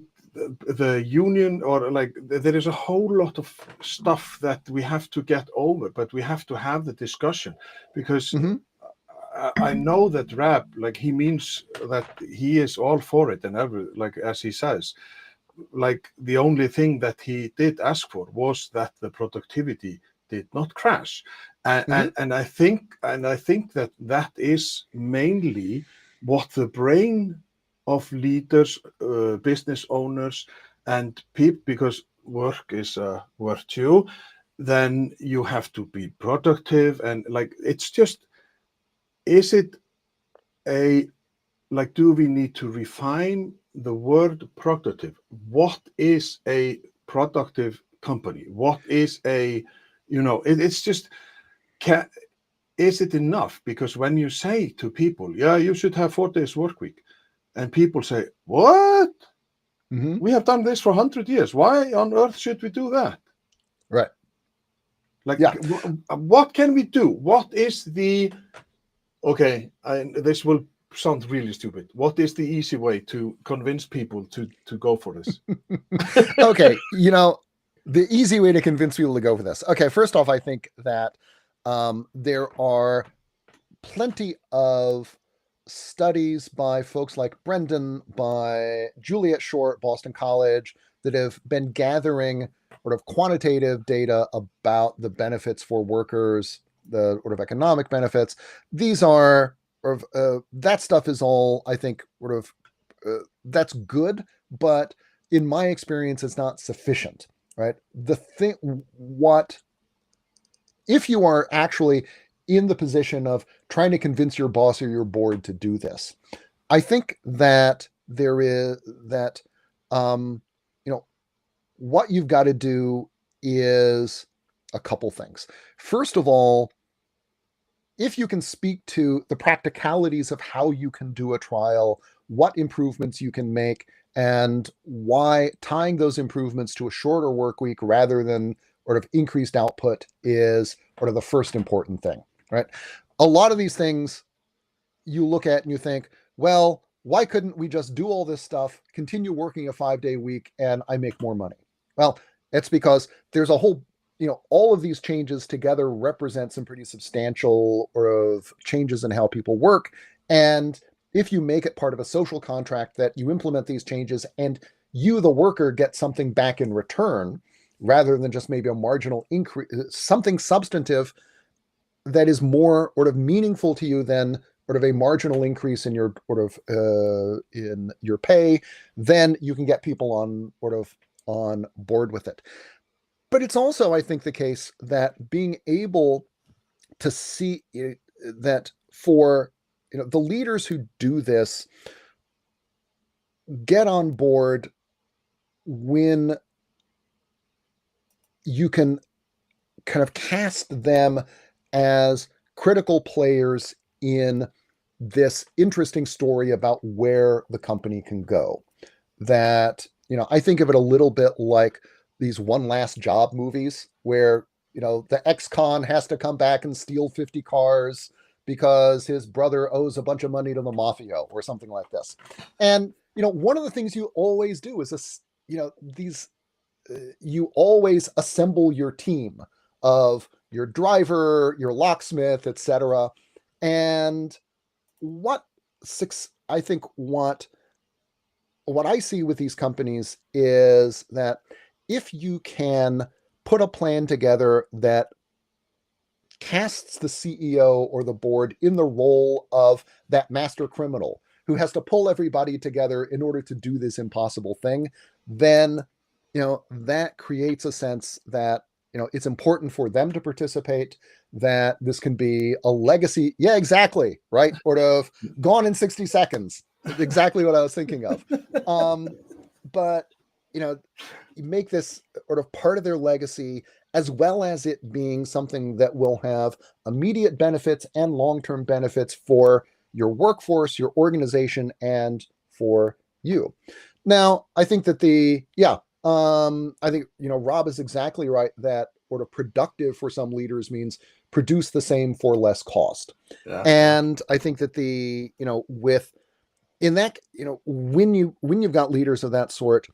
union, or like there is a whole lot of stuff that we have to get over, but we have to have the discussion, because I know that Rab, like, he means that he is all for it, and like as he says, like the only thing that he did ask for was that the productivity did not crash. Mhm. And I think that is mainly what the brain of leaders, business owners, and people, because work is a virtue, then you have to be productive. And like, it's just, is it a, like, do we need to refine the word productive? What is a productive company? What is a, it's just, can, is it enough? Because when you say to people, yeah, you should have 4 days work week, and people say, what? Mhm. We have done this for 100 years. Why on earth should we do that? Right. Like, Yeah. what can we do? What is the, okay, this will sound really stupid. What is the easy way to convince people to go for this? Okay, the easy way to convince people to go for this. Okay, first off, I think that there are plenty of studies by folks like Brendan, by Juliet Shore at Boston College, that have been gathering sort of quantitative data about the benefits for workers, the sort of economic benefits. These are sort of that stuff is all, I think, sort of that's good, but in my experience, it's not sufficient, right? The thing, what if you are actually in the position of trying to convince your boss or your board to do this? I think that there is that, um, you know, what you've got to do is a couple things. First of all, if you can speak to the practicalities of how you can do a trial, what improvements you can make, and why tying those improvements to a shorter work week rather than sort of increased output is sort of the first important thing, right? A lot of these things you look at and you think, well, why couldn't we just do all this stuff, continue working a 5-day week, and I make more money? Well, it's because there's a whole, all of these changes together represent some pretty substantial of changes in how people work. And if you make it part of a social contract that you implement these changes and you, the worker, get something back in return, rather than just maybe a marginal increase, something substantive that is more sort of meaningful to you than sort of a marginal increase in your sort of in your pay, then you can get people on sort of on board with it. But it's also, I think, the case that being able to see it, that for the leaders who do this get on board when you can kind of cast them as critical players in this interesting story about where the company can go. That, I think of it a little bit like these One Last Job movies where, the ex-con has to come back and steal 50 cars because his brother owes a bunch of money to the mafia or something like this. And, one of the things you always do is this, these you always assemble your team of your driver, your locksmith, etc. And what I think what I see with these companies is that if you can put a plan together that casts the CEO or the board in the role of that master criminal who has to pull everybody together in order to do this impossible thing, then that creates a sense that it's important for them to participate, that this can be a legacy. Yeah, exactly, right? Sort of gone in 60 seconds. Exactly what I was thinking of. But you make this sort of part of their legacy, as well as it being something that will have immediate benefits and long-term benefits for your workforce, your organization, and for you. Now, I think that I think, Rob is exactly right that sort of productive for some leaders means produce the same for less cost. Yeah. And I think that when you've got leaders of that sort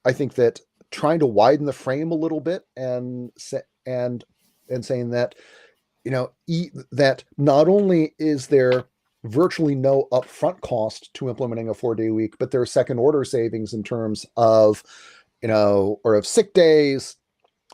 I think that trying to widen the frame a little bit and saying that, that not only is there virtually no upfront cost to implementing a 4-day week, but there are second order savings in terms of, or of sick days,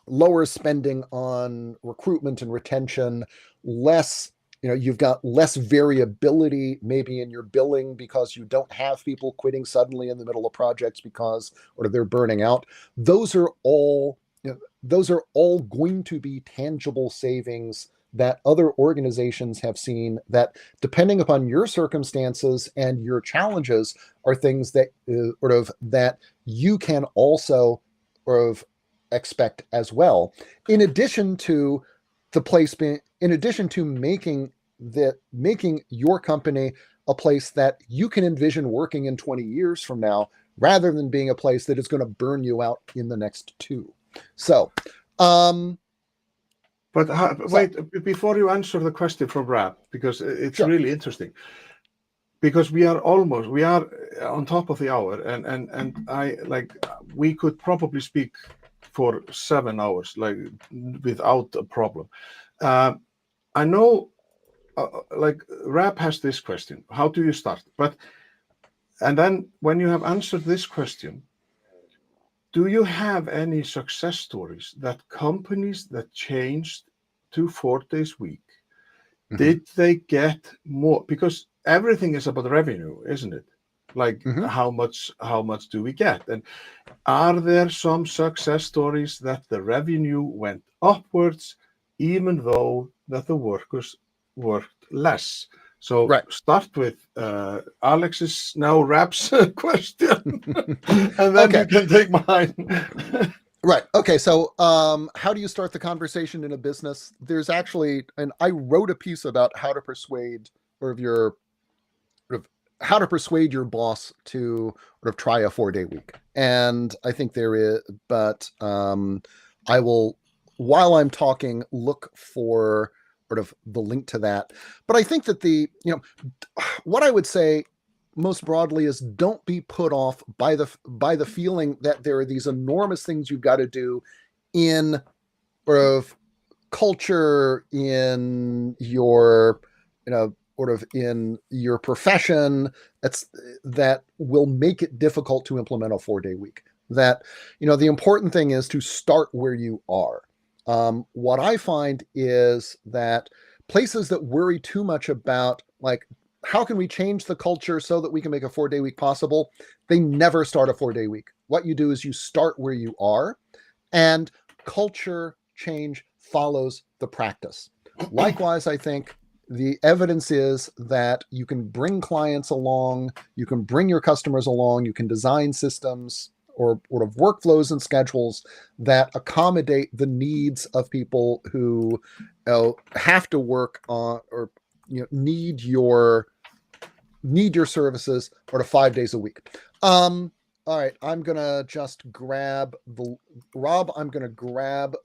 lower spending on recruitment and retention, less, you've got less variability maybe in your billing because you don't have people quitting suddenly in the middle of projects because or they're burning out. Those are all going to be tangible savings that other organizations have seen that, depending upon your circumstances and your challenges, are things that that you can also expect as well. In addition to making your company a place that you can envision working in 20 years from now, rather than being a place that is going to burn you out in the next 2. So, wait, before you answer the question from Rap, because it's really interesting. Because we are on top of the hour, and we could probably speak for 7 hours, without a problem. I know, Rap has this question: how do you start? And then when you have answered this question, do you have any success stories that companies that changed to 4 days week, did they get more? Because everything is about revenue, isn't it? How much do we get? And are there some success stories that the revenue went upwards, even though that the workers worked less? So start with Alex's, now Rap's question, and then you can take mine. Right. Okay. So, how do you start the conversation in a business? There's actually, and I wrote a piece about how to persuade your boss to try a 4-day week. And I think there is, but I will, while I'm talking, look for the link to that. But I think that what I would say most broadly is, don't be put off by the feeling that there are these enormous things you've got to do in culture, in your in your profession, that will make it difficult to implement a 4-day week. That the important thing is to start where you are. What I find is that places that worry too much about how can we change the culture so that we can make a 4-day week possible, they never start a 4-day week. What you do is you start where you are, and culture change follows the practice. Likewise, I think the evidence is that you can bring clients along, you can bring your customers along, you can design systems or workflows and schedules that accommodate the needs of people who have to work on or need your services 5 days a week. All right, I'm gonna just grab the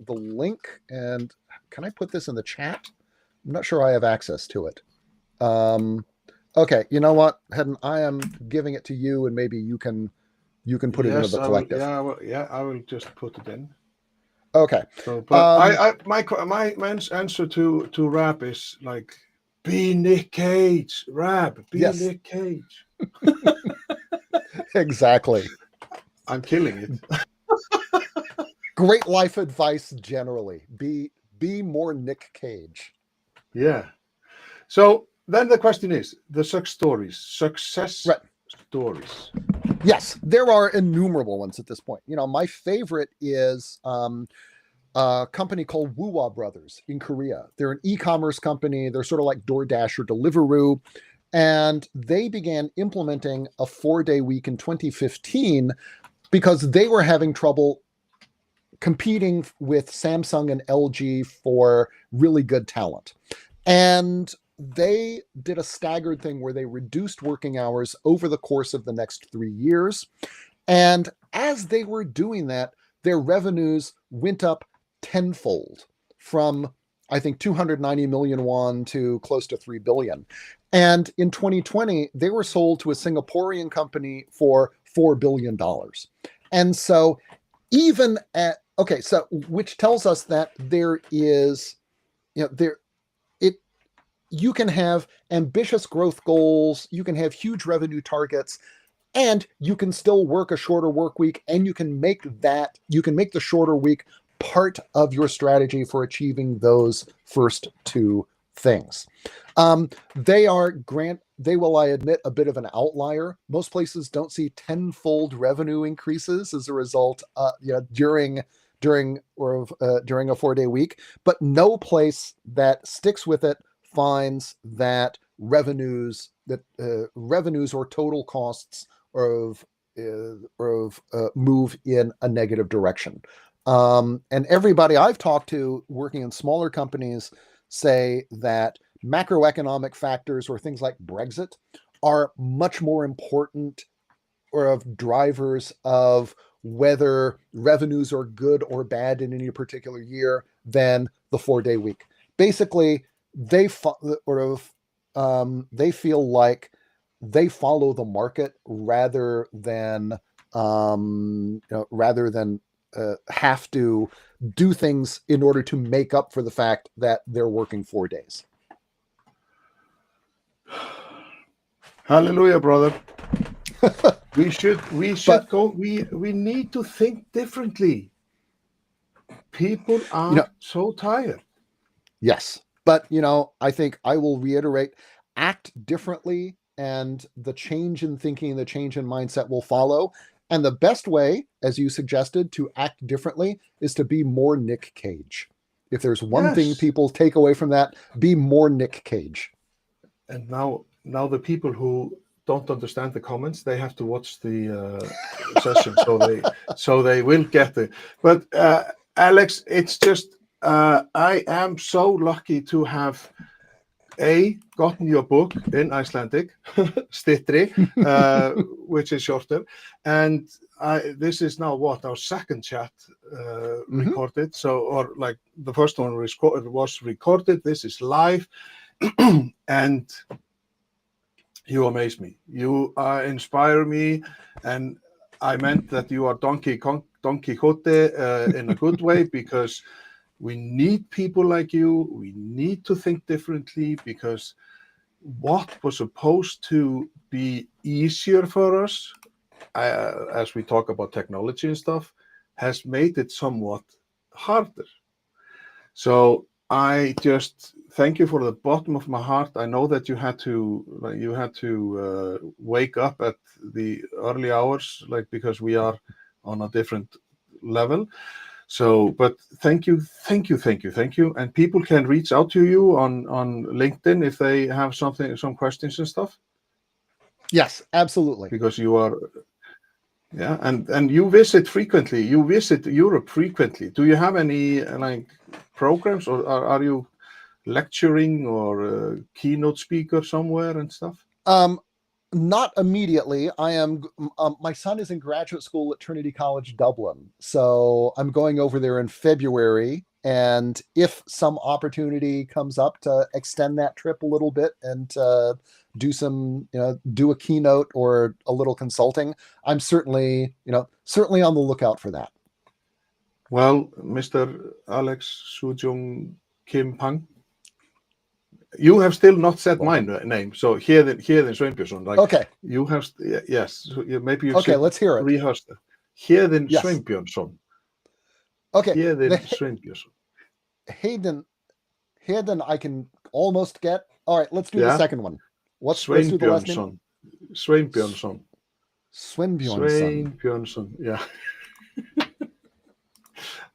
link, and can I put this in the chat? I'm not sure I have access to it. Okay, you know what, Hedden, I am giving it to you, and maybe you can put it into the collective. I will just put it in. Okay. So, but my answer to Rap is be Nick Cage, Rap. Be Nick Cage. Exactly. I'm killing it. Great life advice generally. Be more Nick Cage. Yeah. So then the question is the success stories. Yes, there are innumerable ones at this point. My favorite is a company called Woo-Wah Brothers in Korea. They're an e-commerce company. They're sort of like DoorDash or Deliveroo. And they began implementing a 4-day week in 2015 because they were having trouble competing with Samsung and LG for really good talent. And they did a staggered thing where they reduced working hours over the course of the next 3 years. And as they were doing that, their revenues went up tenfold, from I think 290 million won to close to 3 billion. And in 2020, they were sold to a Singaporean company for $4 billion. And so which tells us that there is, you can have ambitious growth goals, you can have huge revenue targets, and you can still work a shorter work week, and you can make the shorter week part of your strategy for achieving those first two things. They will, I admit, a bit of an outlier. Most places don't see tenfold revenue increases as a result, during a 4-day week, but no place that sticks with it finds that revenues or total costs of move in a negative direction. And everybody I've talked to working in smaller companies say that macroeconomic factors or things like Brexit are much more important or of drivers of whether revenues are good or bad in any particular year than the 4-day week. Basically, they feel like they follow the market rather than have to do things in order to make up for the fact that they're working 4 days. Hallelujah, brother. we should go. We need to think differently. People are so tired. Yes. But, I think I will reiterate, act differently, and the change in thinking, the change in mindset will follow. And the best way, as you suggested, to act differently is to be more Nick Cage. If there's one thing people take away from that, be more Nick Cage. And now the people who don't understand the comments, they have to watch the session, so they will get it. But Alex, it's just I am so lucky to have gotten your book in Icelandic, Stittri, which is shorter, and this is now our second chat recorded. So, or like the first one was recorded. This is live, and you amaze me. You inspire me, and I meant that you are Don Quixote in a good way, because we need people like you. We need to think differently, because what was supposed to be easier for us, as we talk about technology and stuff, has made it somewhat harder. So I just thank you for the bottom of my heart. I know that you had to wake up at the early hours, because we are on a different level. So, but thank you. And people can reach out to you on LinkedIn if they have some questions and stuff. Yes, absolutely. Because you are, and you visit frequently. You visit Europe frequently. Do you have any programs, or are you lecturing or a keynote speaker somewhere and stuff? Not immediately. I am. My son is in graduate school at Trinity College Dublin, so I'm going over there in February. And if some opportunity comes up to extend that trip a little bit and do a keynote or a little consulting, I'm certainly on the lookout for that. Well, Mr. Alex Soojung-Kim Pang, you have still not said my name, so Héðinn Sveinbjörnsson. Okay. You have, yes. So maybe you okay. Let's hear it. Rehearse that. Héðinn Sveinbjörnsson. Okay. Héðinn Sveinbjörnsson. Héðinn, I can almost get. All right. Let's do the second one. Let's do the last name. Sveinbjörnsson. Sveinbjörnsson. Yeah.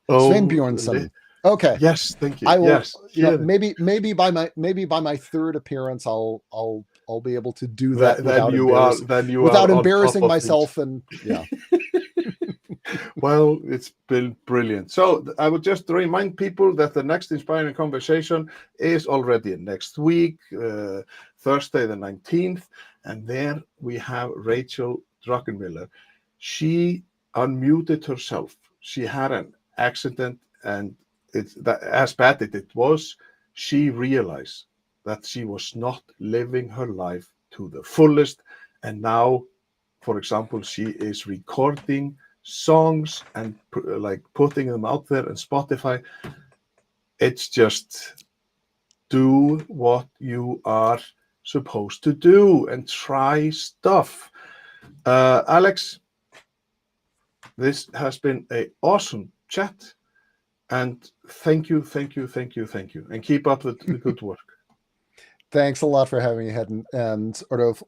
Sveinbjörnsson. Okay. Yes, thank you. I will. Yes. Maybe by my third appearance, I'll be able to do that without embarrassing myself. And yeah. Well, it's been brilliant. So I would just remind people that the next Inspiring Conversation is already next week, Thursday the 19th, and there we have Rachel Druckenmiller. She unmuted herself. She had an accident, and as bad as it was, she realized that she was not living her life to the fullest. And now, for example, she is recording songs and putting them out there on Spotify. It's just do what you are supposed to do and try stuff. Alex, this has been an awesome chat. And thank you, and keep up the good work. Thanks a lot for having me, Hedden, and sort of